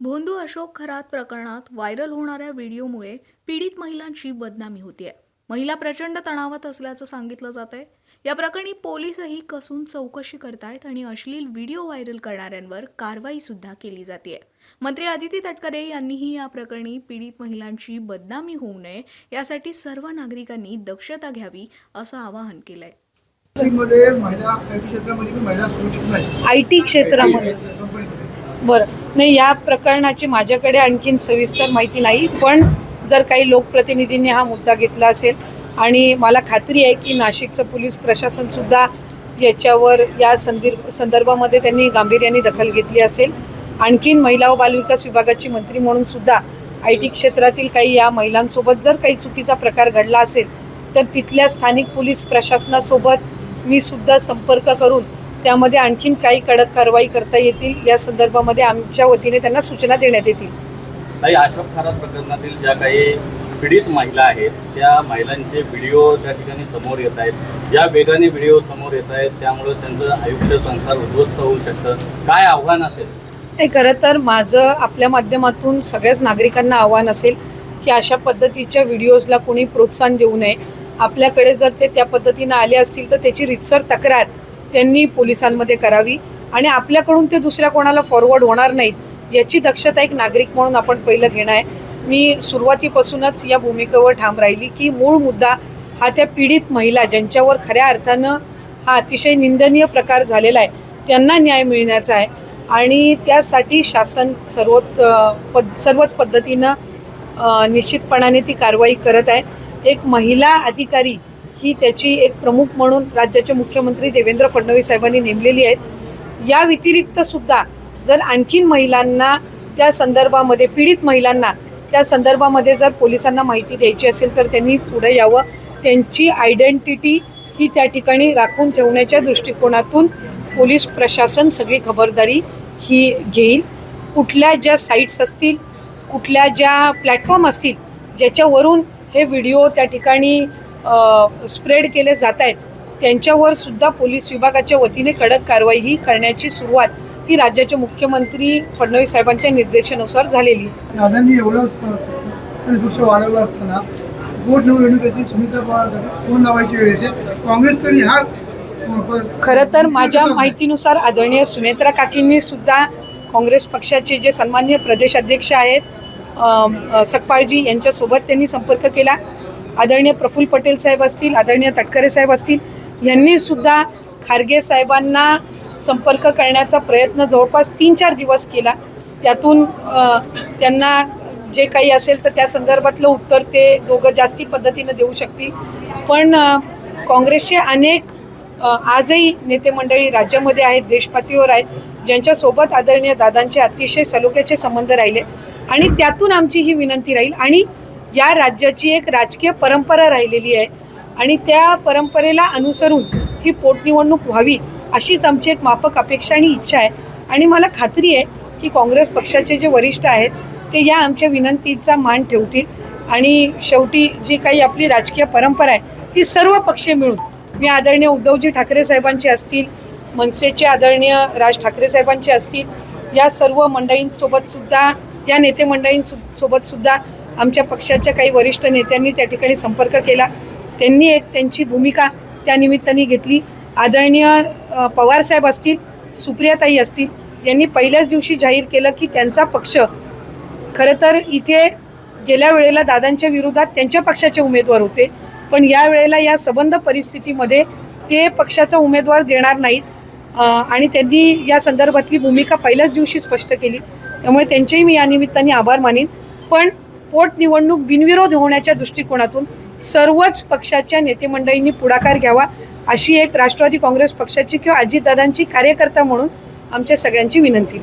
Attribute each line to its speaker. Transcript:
Speaker 1: भोंदू अशोक खरात प्रकरणात व्हायरल होणाऱ्या व्हिडिओमुळे पीडित महिलांची बदनामी होतीये। महिला प्रचंड तणावात असल्याचं सांगितलं जातंय। या प्रकरणी पोलीसही कसून चौकशी करतायत आणि अश्लील व्हिडिओ व्हायरल करणाऱ्यांवर कारवाई सुद्धा केली जाते। मंत्री अदिती तटकरे यांनीही या प्रकरणी पीडित महिलांची बदनामी होऊ नये यासाठी सर्व नागरिकांनी दक्षता घ्यावी असं आवाहन केलंय।
Speaker 2: IT क्षेत्रामध्ये बरं नाही, या प्रकरणाची माझ्याकडे आणखीन सविस्तर माहिती नाही, पण जर काही लोकप्रतिनिधींनी हा मुद्दा घेतला असेल आणि मला खात्री आहे की नाशिकचं पोलीस प्रशासनसुद्धा याच्यावर या संदर्भामध्ये त्यांनी गांभीर्याने दखल घेतली असेल। आणखीन महिला व बालविकास विभागाची मंत्री म्हणून सुद्धा IT क्षेत्रातील काही या महिलांसोबत जर काही चुकीचा प्रकार घडला असेल तर तिथल्या स्थानिक पोलीस प्रशासनासोबत मी सुद्धा संपर्क करून त्यामध्ये आणखीन काही कडक कारवाई करता येतील या संदर्भामध्ये आमच्या वतीने त्यांना सूचना देण्यात येतील।
Speaker 3: काही अशोक खरात प्रकरणातील ज्या काही पीडित महिला आहेत त्या महिलांचे व्हिडिओ त्या ठिकाणी समोर येत आहेत, ज्या वेगाने व्हिडिओ समोर येत आहेत त्यामुळे त्यांचं आयुष्य संसार उद्ध्वस्त होऊ शकतं, काय आव्हान असेल?
Speaker 2: नाही, खरं तर माझं आपल्या माध्यमातून सगळ्याच नागरिकांना आव्हान असेल की अशा पद्धतीच्या व्हिडिओजला कोणी प्रोत्साहन देऊ नये। आपल्याकडे जर ते त्या पद्धतीनं आले असतील तर त्याची रीतसर तक्रार त्यांनी पोलिसांमध्ये करावी आणि आपल्याकडून ते दुसऱ्या कोणाला फॉरवर्ड होणार नाहीत याची दक्षता एक नागरिक म्हणून आपण पहिलं घेणं आहे। मी सुरुवातीपासूनच या भूमिकेवर ठाम राहिली की मूळ मुद्दा हा त्या पीडित महिला ज्यांच्यावर खऱ्या अर्थानं हा अतिशय निंदनीय प्रकार झालेला आहे त्यांना न्याय मिळण्याचा आहे आणि त्यासाठी शासन सर्वच पद्धतीनं निश्चितपणाने ती कारवाई करत आहे। एक महिला अधिकारी ही त्याची एक प्रमुख म्हणून राज्याचे मुख्यमंत्री देवेंद्र फडणवीस साहेबांनी नेमलेली आहेत। या व्यतिरिक्त सुद्धा जर आणखीन महिलांना त्या संदर्भामध्ये पीडित महिलांना त्या संदर्भामध्ये जर पोलिसांना माहिती द्यायची असेल तर त्यांनी पुढे यावं। त्यांची आयडेंटिटी ही त्या ठिकाणी राखून ठेवण्याच्या दृष्टिकोनातून पोलीस प्रशासन सगळी खबरदारी ही घेईल। कुठल्या ज्या साईट्स असतील, कुठल्या ज्या प्लॅटफॉर्म असतील ज्याच्यावरून हे व्हिडिओ त्या ठिकाणी स्प्रेड केले जात आहेत त्यांच्यावर सुद्धा पोलीस विभागाच्या वतीने कडक कारवाई ही करण्याची सुरुवात ही राज्याचे मुख्यमंत्री फडणवीस साहेबांच्या निर्देशानुसार झालेली आहे।
Speaker 4: दादांनी एवढं पक्ष वाढवला असताना निवडणुकीची सुमित्रा पवार कोण लावायची वेळ येते काँग्रेसकडे हा
Speaker 2: खरं तर माझ्या माहितीनुसार आदरणीय सुनेत्रा काकींनी सुद्धा काँग्रेस पक्षाचे जे सन्माननीय प्रदेश अध्यक्ष आहेत सकपाळजी यांच्यासोबत त्यांनी संपर्क केला। आदरणीय प्रफुल्ल पटेल साहेब असतील, आदरणीय तटकरे साहेब असतील यांनी सुद्धा खारगे साहेबांना संपर्क करण्याचा प्रयत्न जवळपास 3-4 दिवस केला। त्यातून त्यांना जे काही असेल तर त्या संदर्भातलं उत्तर ते दोघं जास्ती पद्धतीनं देऊ शकतील। पण काँग्रेसचे अनेक आजही नेते मंडळी राज्यामध्ये आहेत, देशपातळीवर आहेत, ज्यांच्यासोबत आदरणीय दादांचे अतिशय सलोख्याचे संबंध राहिले आणि त्यातून आमची ही विनंती राहील आणि या राज्याची एक राजकीय परंपरा राहिलेली आहे आणि त्या परंपरेला अनुसरून ही पोटनिवडणूक व्हावी अशीच आमची एक माफक अपेक्षा आणि इच्छा आहे आणि मला खात्री आहे की काँग्रेस पक्षाचे जे वरिष्ठ आहेत ते या आमच्या विनंतीचा मान ठेवतील आणि शेवटी जी काही आपली राजकीय परंपरा आहे ही सर्व पक्ष मिळून मी आदरणीय उद्धवजी ठाकरे साहेबांचे असतील, मनसेचे आदरणीय राज ठाकरे साहेबांचे असतील या सर्व मंडळींसोबत सुद्धा या नेते मंडळींसोबत सुद्धा आमच्या पक्षाच्या काही वरिष्ठ नेत्यांनी त्या ठिकाणी संपर्क केला। त्यांनी एक त्यांची भूमिका त्या निमित्ताने घेतली। आदरणीय पवारसाहेब असतील, सुप्रियाताई असतील यांनी पहिल्याच दिवशी जाहीर केलं की त्यांचा पक्ष खरं तर इथे गेल्या वेळेला दादांच्या विरोधात त्यांच्या पक्षाचे उमेदवार होते, पण या वेळेला या सबंध परिस्थितीमध्ये ते पक्षाचा उमेदवार देणार नाहीत आणि त्यांनी या संदर्भातली भूमिका पहिल्याच दिवशी स्पष्ट केली। त्यामुळे त्यांचेही मी या निमित्ताने आभार मानेन। पण पोटनिवडणूक बिनविरोध होण्याच्या दृष्टिकोनातून सर्वच पक्षाच्या नेते मंडळींनी पुढाकार घ्यावा अशी एक राष्ट्रवादी काँग्रेस पक्षाची किंवा अजितदादांची कार्यकर्ता म्हणून आमच्या सगळ्यांची विनंती।